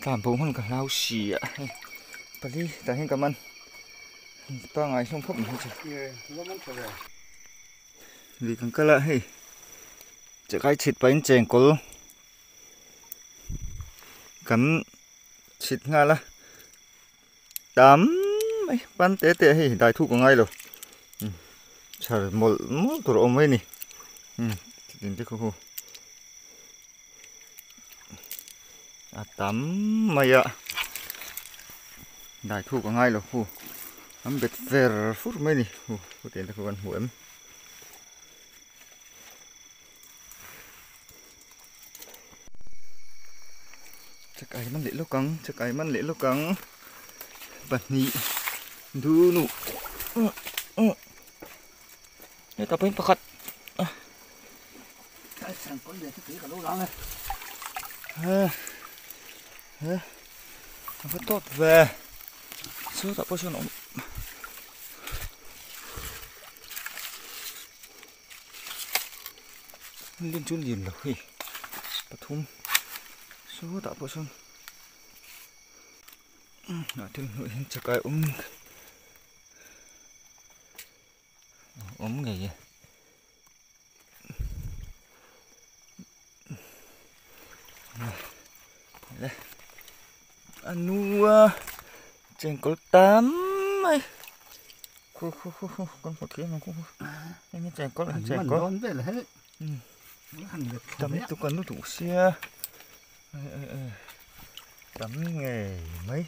Cảm bố hơn cả lao xì ạ. Bà đi, ta hình cảm ơn. Ta ngài xong phốc nữa chứ. Vì cần cơ lạ hì. Chắc ai chít bánh chèn cô. Cắn chít ngà là. Tắm. Bán tế tế hì, đại thu của ngay rồi. Chả một tổ ôm ấy nì. Đến thế khu. Tắm mày ạ. Đại thu của ngay rồi khu. Ấm biệt về phút mấy nì. Có tiền ta khu văn hủ em. Chắc ai mang lễ lúc căng. Bật nhị. Đu nụ. Đây ta bên phát. Cái sàn con để cái cả lỗ lắng này. Nó tốt về. Số tạo bao nhiêu nó. Lên chun liền rồi hì. Bắt thum. Số tạo bao nhiêu. Thêm nội chắc ai nghề gì. Đây. Anu chèn có 8 ấy. Con một kia nó cũng anh chèn có là chèn có. Mình về là hết. Tắm tôi cần nó thủ xe. Tắm nghề mấy.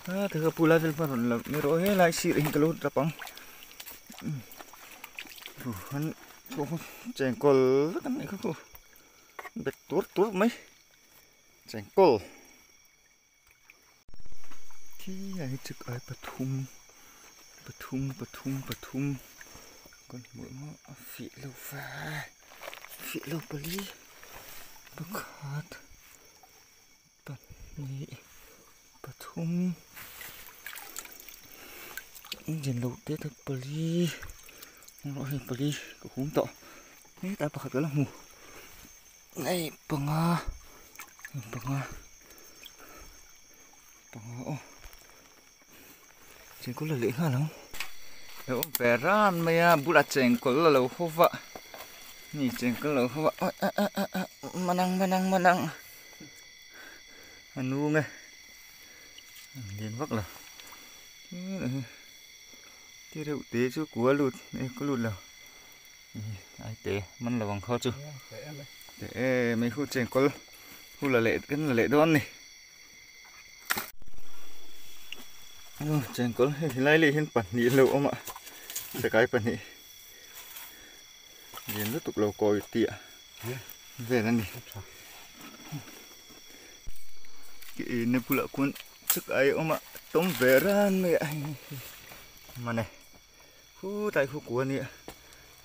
Thứ pula del par la me rohe lại xịt hình cái lỗ đập bóng. Hắn chèn col cái này không. Bệt tuốt mấy. Chèn col. Thì này trực ai Pathum. Con mũi nó phị lâu pha. Phị lâu bali. Bác hạt. Bật nhị. Pathum. Nhìn lâu tết thật bali. Nó hình bali. Có húng tọ. Thế ta bạc hạt là mù. Này bằng chèn có là lễ hả không? Đâu về ra mày bút là chèn có là lâu không vợ. Nhìn chèn có lâu không vợ. Mà năng. Anh nu nghe. Điên vắc là. Thế đâu tế chứ của lụt, có lụt nào. Ai tế, mình là bằng khó chứ. Để mấy khu chèn có khu là lệ đón này. Chèn có thì lấy lên bản nhị lâu ông ạ. Sẽ cái bản nhị. Điên rất tục lâu coi tịa. Về ra này. Cái này phụ lạ cuốn sức ấy ông ạ. Tống về ra mẹ. Mà này. Tại khu của nè.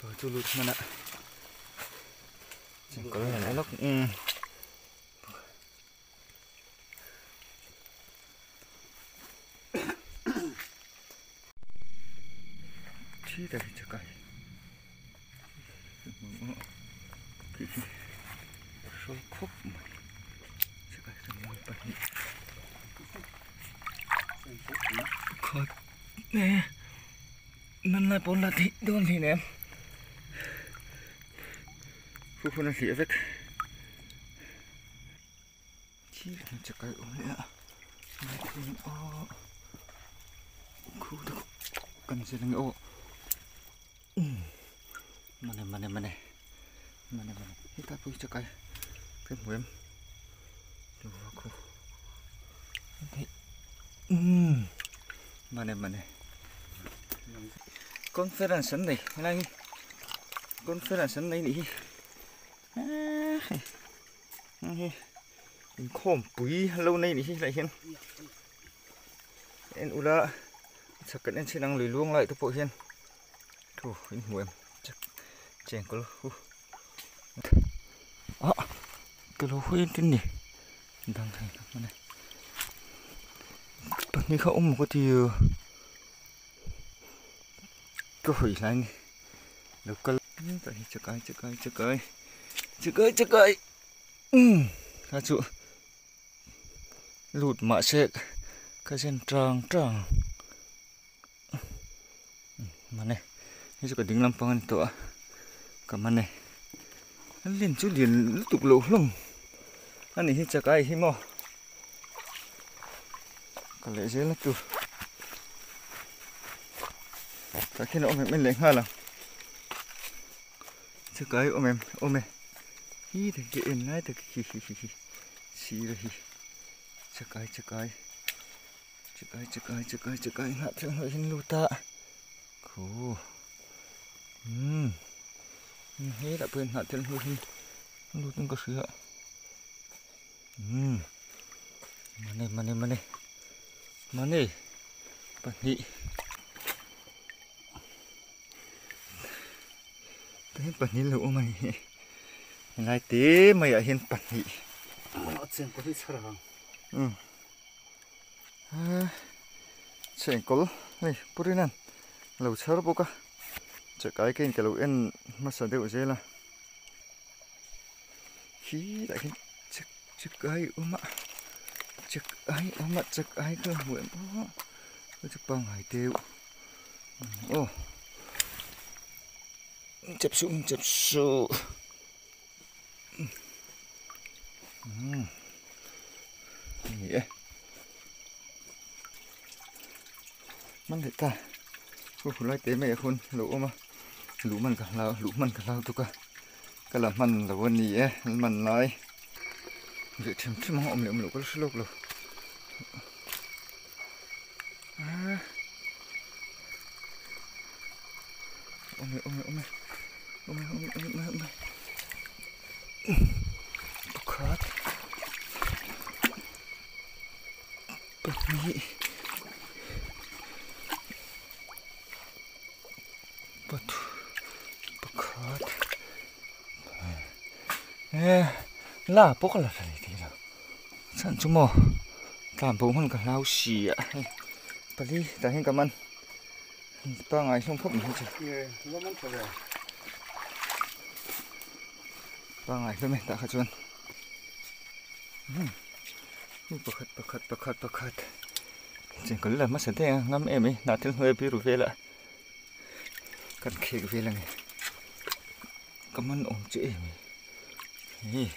Rồi cho lụt mà nè. Chèn có là nó cũng chi đây cho cái số khúc cho cái mình bật đi khói nè mình lại bốn là thịt đôn thì nè khu này thì rất chi là cho cái ổn đấy ạ khu được cần gì là ô mà này hít ta vui cho cái mũi em đồ vào khu mà này con phê đàn sấn này này con phê đàn sấn này đi khom bụi lâu nay đi lại hiền em ula chắc cái em sẽ đang lùi luông lại tôi bộ hiền thôi mũi em chắc chèn có cái lô huyên trên này đang thành cái này bạn như không một cái thì có hủy lại này được cái chắc ơi khá trụ lụt mạ sẹt cái chân trăng trăng mà này như cho cái đứng làm phong tọa cảm ơn này anh liền chú liền lúc tục lộ lông anh này chắc cái hi mò cái lẽ dễ lắm tu cái khi nó mình lên hai lần chắc cái ôm em hi thì cái em này thì hi xí rồi hi chắc cái ngã thương hơi hin luta khổ hết đã quên ngã thương hơi hin luta có sữa mà này bạn nhị thấy bạn nhị lũ mày lại té mày ở hiên bạn nhị nó xem có thấy sao không chuyện có này bữa nay lẩu cháo bốc à chợ cái lẩu ăn mà sao đều dễ là khí đại chợ cái mà chợ cái cơ nguyện đó chợ bằng hải tiêu ô chập sụ nghĩaมันเด็ดตาพวกผู้ไล่เตะไม่คนหลูมาหลูมันกับเราทุกคนก็ละมันละวันนี้มันน้อยเดี๋ยวที่มองอมเหลวมันหลูก็สลบเลยอมปกขาดแบบนี้ปกขาดล่าปกอะไรทีเดียวฉันชั่วโมงตามผมมันกับเราเสียไปดิแต่เห็นกับมันป้าไงช่วงพบมันจะnó mất rồiป้าไงใช่ไหมตาขจวนประคัดจริงก็เลยมาเสด็จงั้นเอ็มน่าถึงเฮ้ยพี่รู้เวลากันเขกเวลาไงก็มันอมเจ๊นี่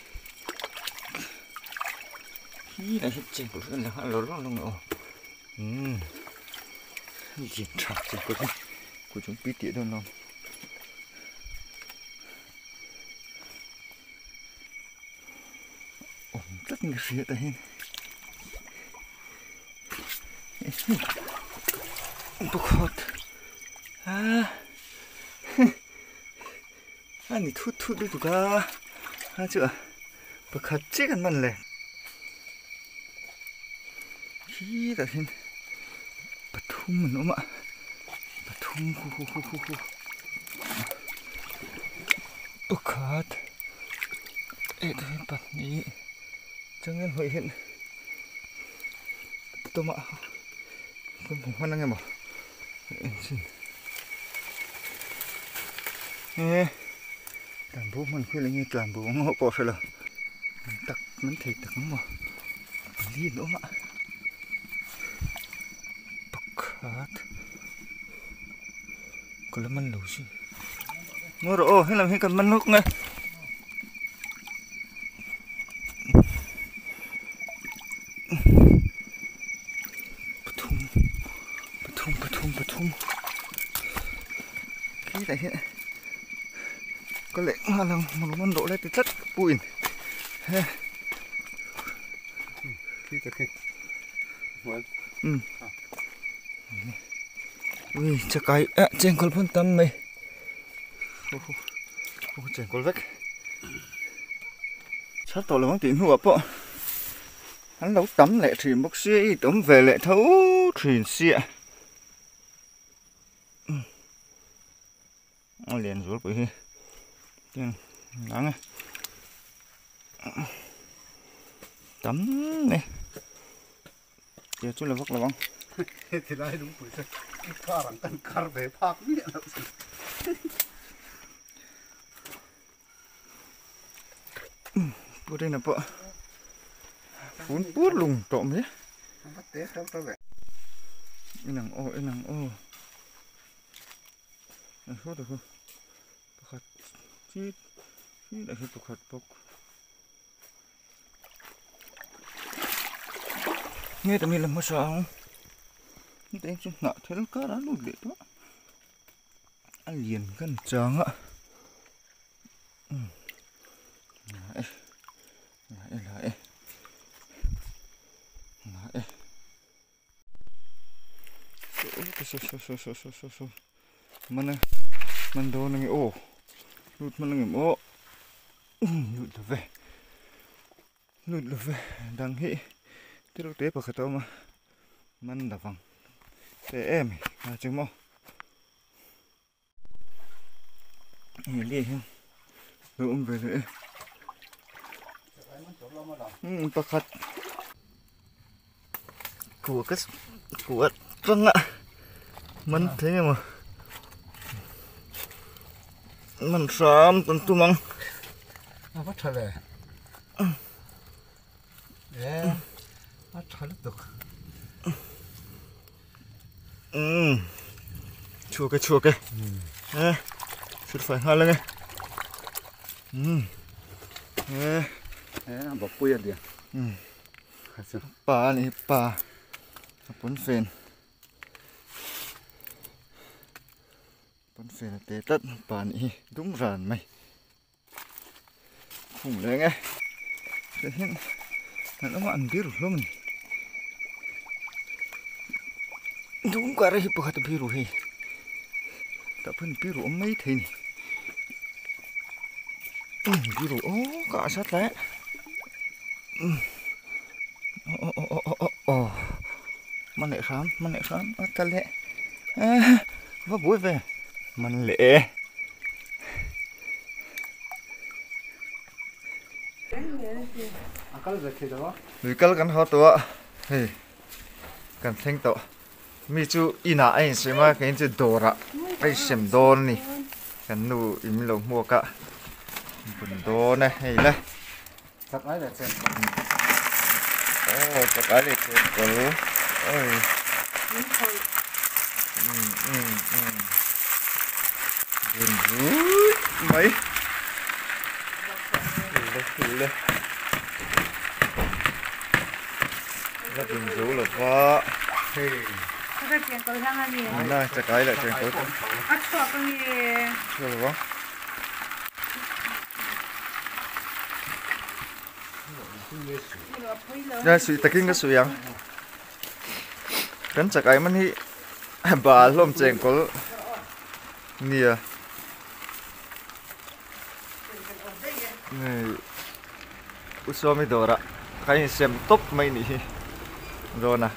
này hết chuyện của nó là lông ngộ diện trạc chuyện của chúng biết tía đâu non rất nhiều sự tại hen bốc hot 아니 투투도 누가 아주 뭐 같지 간만래 히다hin pathum noma pathum hu pakhat edhin patni jangan hoi hin toma kun honan ngemo làm bố mình khi là như làm bố ngộ bỏ rồi là tắc mình thấy tắc mà đi nữa mà bạc còn là mình đủ gì mua rồi hay làm hay cần mình nước nghe bաթum cái này hiện có lẽ là một món độ lên từ chất bụi khi thực hiện ui chắc cái trên con phân tâm mày trên con vách sắp tổ là món tiền hụp bộ hắn đấu tắm lệ thì bốc xí tấm về lệ thấu thuyền xịa liền rút bởi tiếng nắng tắm này giờ chút là vắt là băng thì lại đúng rồi pha rằng cần cар về pha miệng đâu bữa đây là bộ phun bút lùng trộm ấy bắt té theo tao vậy nằng ô thôi được không khát chít chít lại cái khát bốc nghe tụi mình làm sao không như thế chứ nợ thế nó cá đã nuôi được đó ăn liền gần trắng ạ lại số mình đồ này ô lụt mình làm ô lụt về đang hị tiếp tục tiếp vào cái tôm mà mình đã vòng để em là chứng mô nhìn đi không lụm về nữa bạc hạt của trăng ạ mình thế mà mình sớm tuần tu măng bắt thậtเลยbắt thật được chua cái chút phải hai lên nghe bọc quên đi bà này bà bốn phèn là tê tất bà này đúng ràn mày khủng đấy nghe thế hiện nó mà ăn biết rồi mình đúng cả đấy bữa tập biết rồi tập phân biết rồi mấy thế này biết rồi cả sát đấy mình lại khám ta lệ vấp bụi về mình lệ vì cái gần họตัวheyกันเท่งตัวมีจูอีน่าไอ้ใช่ไหมกันจะโดระไอ้เสียมโดนนี่กันนูอิมลงหัวกะบนโดนนะเฮ้ยเลย thật ấy là xem chắc cái này có lú ôi buồn rúi mấy lên nó buồn rú là quá cái chuyện tôi đang làm gì? này chắc cái là chuyện tối Ác sợ cái gì? chưa được không ya suy taking cái suy yang kan chắc cái mình hi bà lom cheng kol nia này usomi dora kai sem top mai ni rồi nè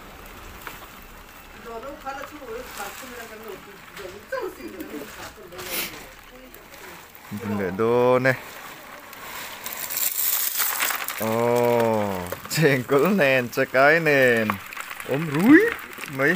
đừng đô nè chèn cỡ nền cho cái nền ốm rúi mấy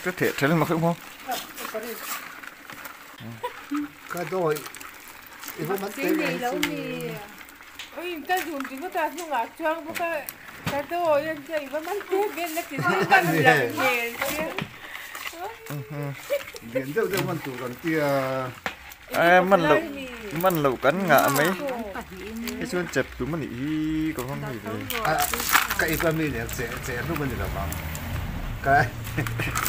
có thể thế lên mà không cái đôi Mà cái này lâu nè. Ôi, ta dùng thì có ta không ngạc choang có cái đôi anh chị vẫn mang tiếp bên nó chỉ thấy ta làm nghề chứ. điện đâu đâu mình tụ còn kia mình lẩu cắn ngạ mấy cái xuân chập tụi mình ý còn không gì về cái bên mình này sẽ lúc mình là bằng cái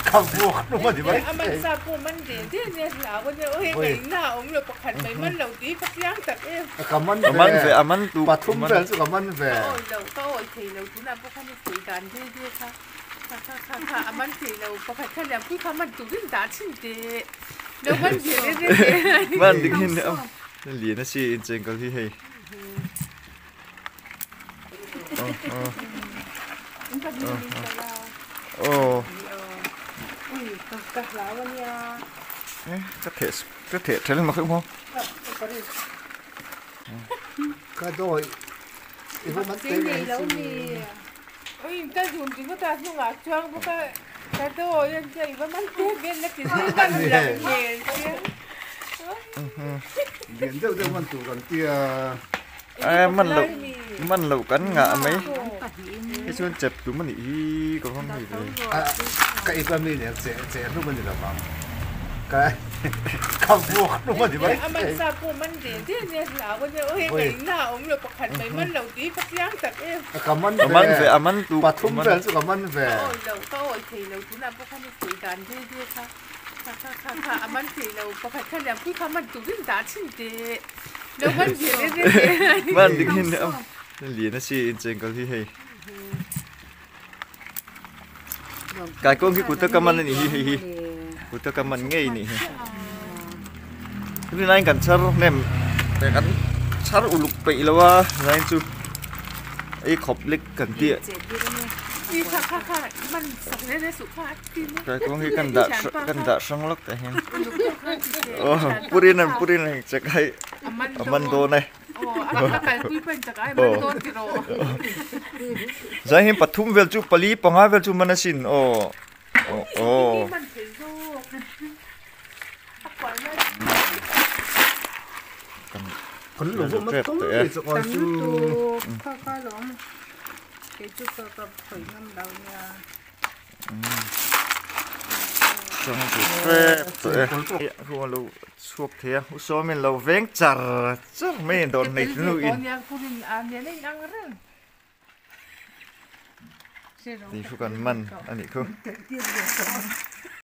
không mua lúc mình thì vậy mình sao cô mình điện thế này là bây giờ ôi ngày nào ông được bậc hạnh mấy mình lẩu tí phát giang thật em cảm ơn về mình tụ bà thum về sự cảm ơn về ôi lẩu tôi thì lẩu chúng ta bậc hạnh thì đàn thế thếค่ะมันสิเราประคัดแหลมคือเขามันตุ่มตาชิ้นเดแล้วมันเสียเรื่อยๆ มันดึงเห็นแล้วนั่นเหรียญนะสิจริงก็ที่ให้ cả lão bên nhà có thể trở lên mà không không cái đôi Ibu sini lau ni. Oi, kita junti ko tas nung actuang buka kato yan siya iba man tegen na kising kan lang ngel siya. điện đâu đâu mình tụ còn tia mình lẩu cắn ngạ mấy cái xuân chập chúng mình ý có không gì đấy cái cái mình sẽ lúc mình là bằng cái cặp buộc lúc mình vậy Aman sa ko man din niya sa ako niya oi kay na lo pakhan may man law di pakyang tak em. cảm ơn về aman tu bà thum về sự cảm ơn về Oi law to oi kay law tu na pakhan si dan di ka. Ka aman si law pakhan kan yang pi kaman tu din da chin de. Law man di de. bạn định hình nữa liền nó xì trên cái gì hay cái con cái của tôi cầm anh này của tôi cầm anh ngay này cái này cần char nem để ăn char uluk pe lawa này chú ấy khop lik cần tiệt Di ka man sa ne su ka tin. cái con cái cần đã sang lắc tại hen purin này chắc hay aman do này Akan kui pen tak ai man don kiro. Zai hem pathum vel chu pali panga vel chu manasin Man thei zo. Akwa na. còn lúc mất không thì sẽ còn chú Ka lom. Ke chu ka phoi ngam dau nya. trong cái phép khu lu suộc thế số mình lâu vén char chắc mình đồn này nuôi Kon yang kurin an ne nang ren. thì phụ cần mình anh ấy không